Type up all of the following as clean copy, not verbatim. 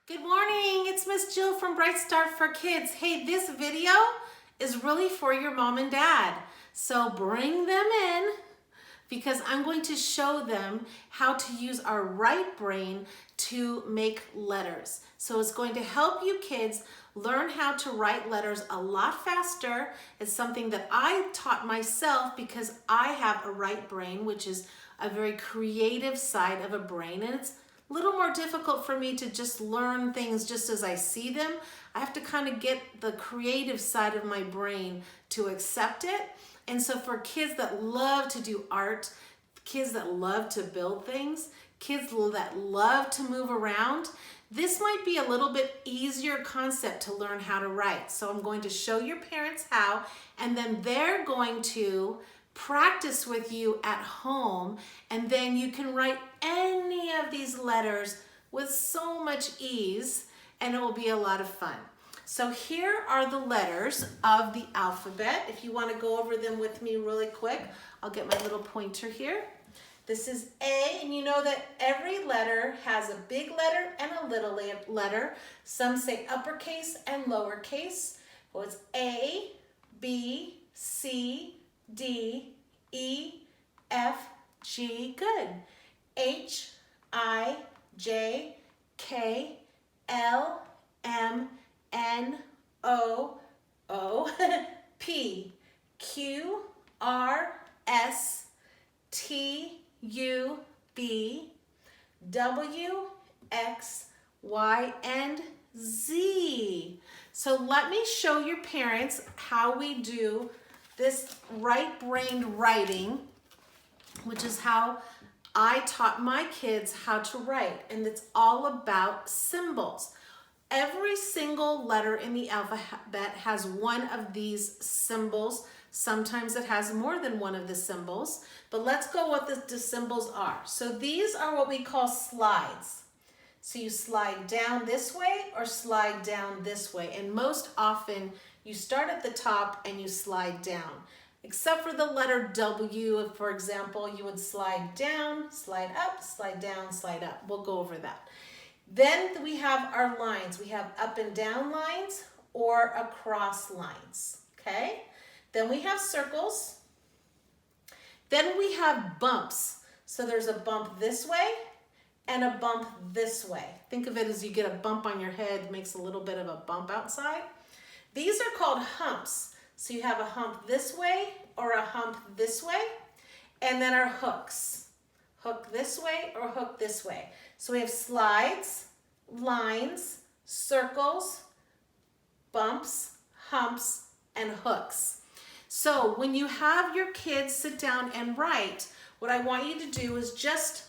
Good morning, it's Miss Jill from Bright Start for Kids. Hey, this video is really for your mom and dad. So bring them in because I'm going to show them how to use our right brain to make letters. So it's going to help you kids learn how to write letters a lot faster. It's something that I taught myself because I have a right brain, which is a very creative side of a brain, and it's a little more difficult for me to just learn things just as I see them. I have to kind of get the creative side of my brain to accept it. And so for kids that love to do art, kids that love to build things, kids that love to move around, this might be a little bit easier concept to learn how to write. So I'm going to show your parents how, and then they're going to practice with you at home, and then you can write any of these letters with so much ease, and it will be a lot of fun. So here are the letters of the alphabet. If you want to go over them with me really quick, I'll get my little pointer here. This is A, and you know that every letter has a big letter and a little letter. Some say uppercase and lowercase. Well, it's A, B, C, D, E, F, G, good. H, I, J, K, L, M, N, O, P, Q, R, S, T, U, V, W, X, Y, and Z. So let me show your parents how we do this right-brained writing, which is how I taught my kids how to write, and it's all about symbols. Every single letter in the alphabet has one of these symbols. Sometimes it has more than one of the symbols, but let's go what the symbols are. So these are what we call slides. So you slide down this way or slide down this way, and most often you start at the top and you slide down. Except for the letter W, for example, you would slide down, slide up, slide down, slide up. We'll go over that. Then we have our lines. We have up and down lines or across lines, okay? Then we have circles. Then we have bumps. So there's a bump this way and a bump this way. Think of it as you get a bump on your head, makes a little bit of a bump outside. These are called humps. So you have a hump this way or a hump this way, and then our hooks. Hook this way or hook this way. So we have slides, lines, circles, bumps, humps, and hooks. So when you have your kids sit down and write, what I want you to do is just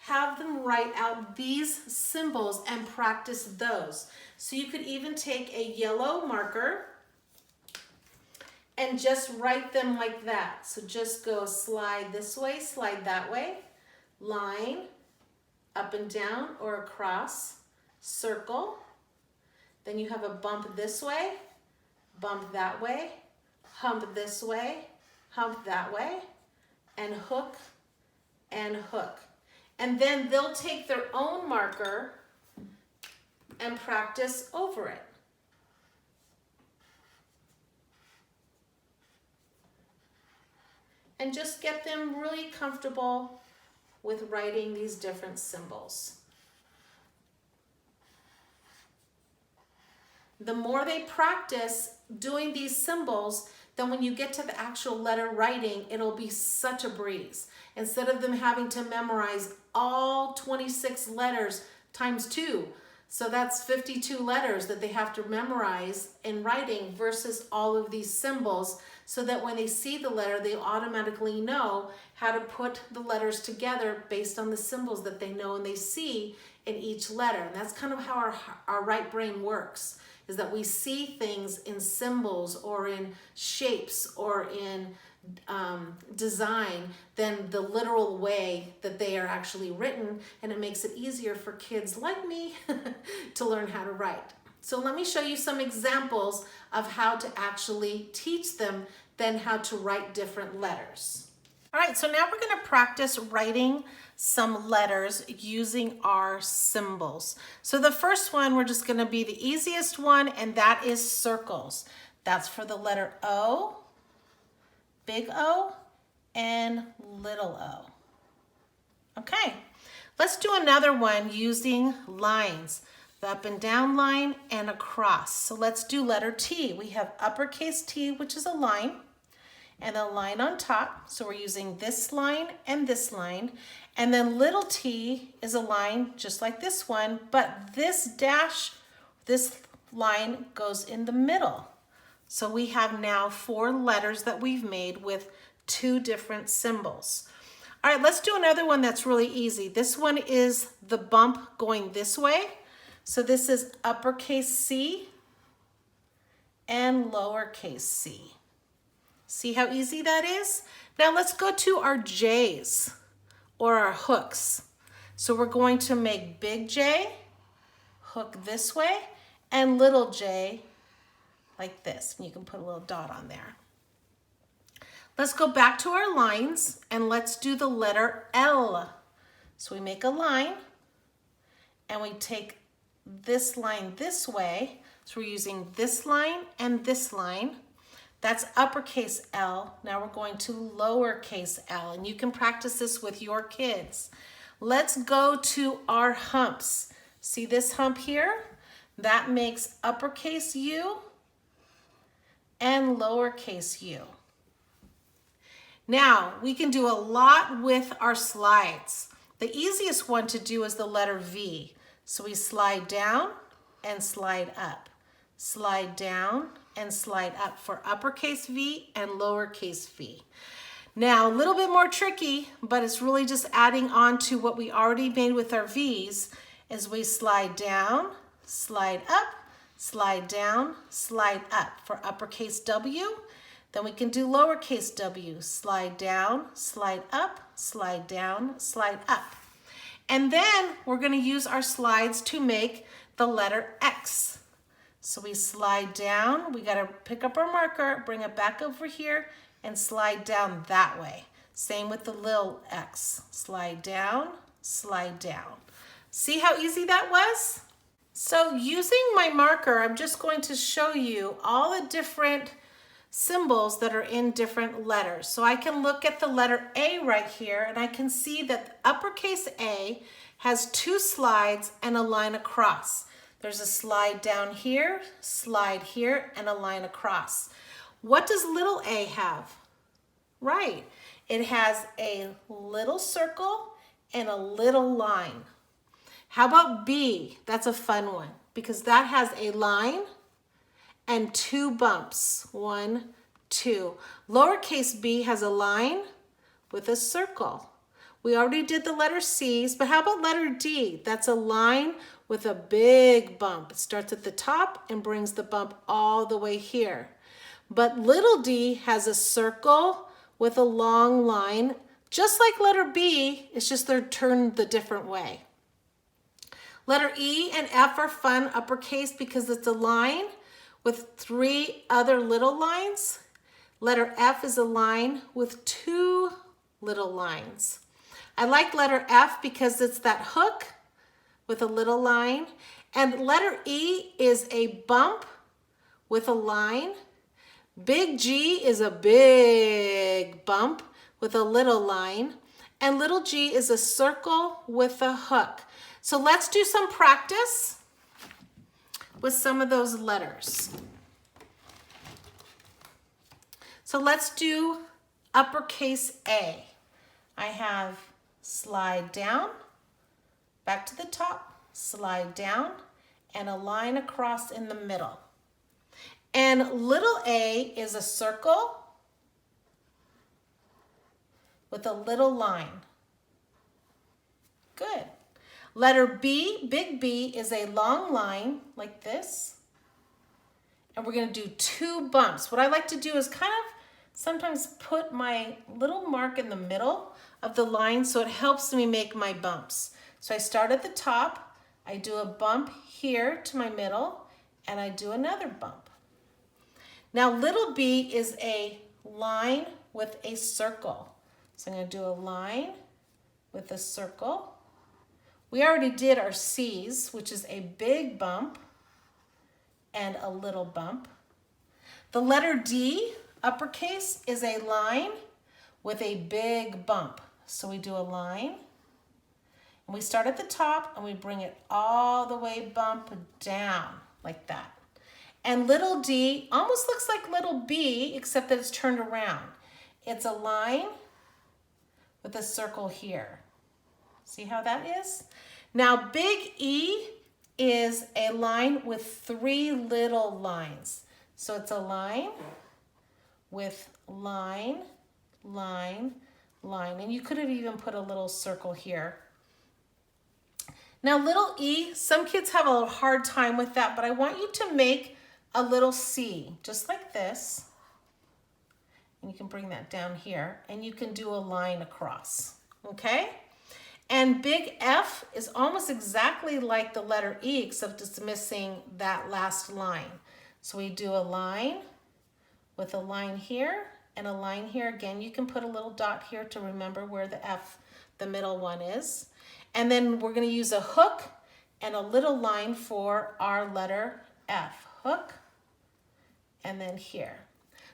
have them write out these symbols and practice those. So you could even take a yellow marker and just write them like that. So just go slide this way, slide that way, line, up and down or across, circle. Then you have a bump this way, bump that way, hump this way, hump that way, and hook and hook. And then they'll take their own marker and practice over it. And just get them really comfortable with writing these different symbols. The more they practice doing these symbols, then when you get to the actual letter writing, it'll be such a breeze. Instead of them having to memorize all 26 letters times 2. So that's 52 letters that they have to memorize in writing versus all of these symbols, so that when they see the letter, they automatically know how to put the letters together based on the symbols that they know and they see in each letter. And that's kind of how our right brain works, is that we see things in symbols or in shapes or in design than the literal way that they are actually written, and it makes it easier for kids like me to learn how to write. So let me show you some examples of how to actually teach them then how to write different letters. All right, so now we're going to practice writing some letters using our symbols. So the first one, we're just going to be the easiest one, and that is circles. That's for the letter O, big O, and little o. Okay, let's do another one using lines, the up and down line and a cross. So let's do letter T. We have uppercase T, which is a line, and a line on top. So we're using this line and this line. And then little t is a line just like this one, but this dash, this line goes in the middle. So we have now 4 letters that we've made with 2 different symbols. All right, let's do another one that's really easy. This one is the bump going this way. So this is uppercase C and lowercase c. See how easy that is? Now let's go to our J's or our hooks. So we're going to make big J, hook this way, and little j like this. And you can put a little dot on there. Let's go back to our lines and let's do the letter L. So we make a line and we take this line this way. So we're using this line and this line. That's uppercase L. Now we're going to lowercase l, and you can practice this with your kids. Let's go to our humps. See this hump here? That makes uppercase U and lowercase u. Now we can do a lot with our slides. The easiest one to do is the letter V. So we slide down and slide up. Slide down and slide up for uppercase V and lowercase v. Now, a little bit more tricky, but it's really just adding on to what we already made with our V's, is we slide down, slide up, slide down, slide up for uppercase W. Then we can do lowercase w, slide down, slide up, slide down, slide up. And then we're going to use our slides to make the letter X. So we slide down, we got to pick up our marker, bring it back over here, and slide down that way. Same with the little X. Slide down, slide down. See how easy that was? So using my marker, I'm just going to show you all the different symbols that are in different letters. So I can look at the letter A right here, and I can see that uppercase A has 2 slides and a line across. There's a slide down here, and a line across. What does little a have? Right, it has a little circle and a little line. How about B? That's a fun one because that has a line and 2 bumps. 1, 2. Lowercase b has a line with a circle. We already did the letter C's, but how about letter D? That's a line with a big bump. It starts at the top and brings the bump all the way here. But little d has a circle with a long line, just like letter B, it's just they're turned the different way. Letter E and F are fun uppercase because it's a line with 3 other little lines. Letter F is a line with 2 little lines. I like letter F because it's that hook with a little line. And letter E is a bump with a line. Big G is a big bump with a little line. And little g is a circle with a hook. So let's do some practice with some of those letters. So let's do uppercase A. I have slide down, back to the top, slide down, and a line across in the middle. And little a is a circle with a little line. Good. Letter B, big B, is a long line like this. And we're going to do 2 bumps. What I like to do is kind of sometimes put my little mark in the middle of the line so it helps me make my bumps. So I start at the top, I do a bump here to my middle, and I do another bump. Now little b is a line with a circle. So I'm going to do a line with a circle. We already did our C's, which is a big bump and a little bump. The letter D, uppercase, is a line with a big bump. So we do a line, and we start at the top and we bring it all the way bump down like that. And little d almost looks like little b, except that it's turned around. It's a line with a circle here. See how that is? Now big E is a line with 3 little lines. So it's a line with line, line, line. And you could have even put a little circle here. Now little e, some kids have a hard time with that, but I want you to make a little C, just like this. And you can bring that down here, and you can do a line across, okay? And big F is almost exactly like the letter E, except it's missing that last line. So we do a line with a line here and a line here. Again, you can put a little dot here to remember where the F, the middle one, is. And then we're going to use a hook and a little line for our letter F. Hook, and then here.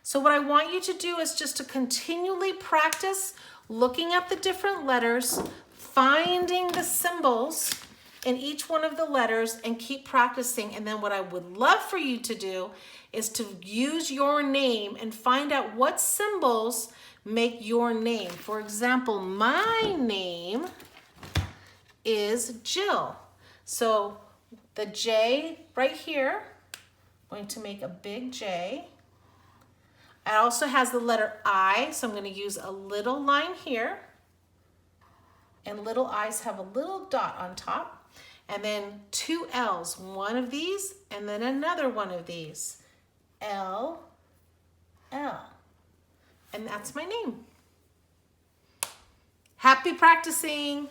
So what I want you to do is just to continually practice looking at the different letters, finding the symbols in each one of the letters, and keep practicing. And then what I would love for you to do is to use your name and find out what symbols make your name. For example, my name is Jill. So the J right here, I'm going to make a big J. It also has the letter I, so I'm going to use a little line here. And little I's have a little dot on top. And then 2 L's, one of these and then another one of these. L, L. And that's my name. Happy practicing.